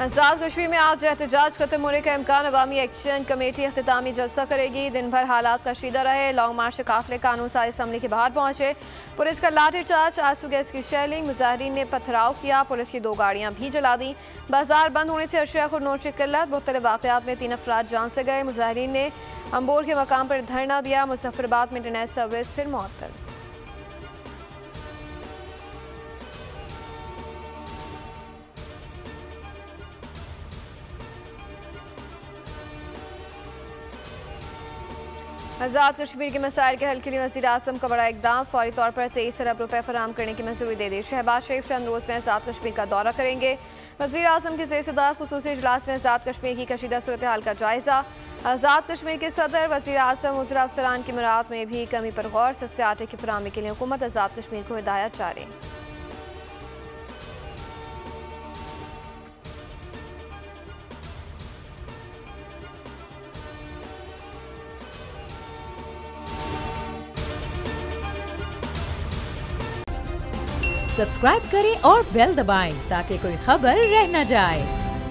आज़ाद कश्मीर में आज एहतजाज खत्म होने का इम्कान। अवामी एक्शन कमेटी अख्तामी जलसा करेगी। दिन भर हालात कशीदा रहे। लॉन्ग मार्च के काफिले कानून साज असम्बली के बाहर पहुंचे। पुलिस का लाठी चार्ज, आंसू गैस की शेलिंग, मुजाहिरीन ने पथराव किया। पुलिस की 2 गाड़ियां भी जला दी। बाजार बंद होने से अशिया और नोट की किल्लत। मुख्तलिफ वाक़यात में 3 अफराद जान से गए। मुजाहिरीन ने अंबोर के मकाम पर धरना दिया। मुजफ्फराबाद में इंटरनेट सर्विस फिर मुअत्तल। आज़ाद कश्मीर के मसाइल के हल के लिए वज़ीर आज़म का बड़ा इकदाम। फौरी तौर पर 23 अरब रुपए फराहम करने की मंजूरी दे दी। शहबाज शरीफ चंद रोज़ में आज़ाद कश्मीर का दौरा करेंगे। वज़ीर आज़म के ज़ेर-ए-सदारत ख़ुसूसी इजलास में आज़ाद कश्मीर की कशीदा सूरत हाल का जायज़ा। आज़ाद कश्मीर के सदर वज़ीर आज़म वज़ीर अफ़सरान की मुराद में भी कमी पर गौर। सस्ते आटे की फराहमी के लिए हुकूमत आज़ाद कश्मीर को हिदायत जारी। सब्सक्राइब करें और बेल दबाएं ताकि कोई खबर रह न जाए।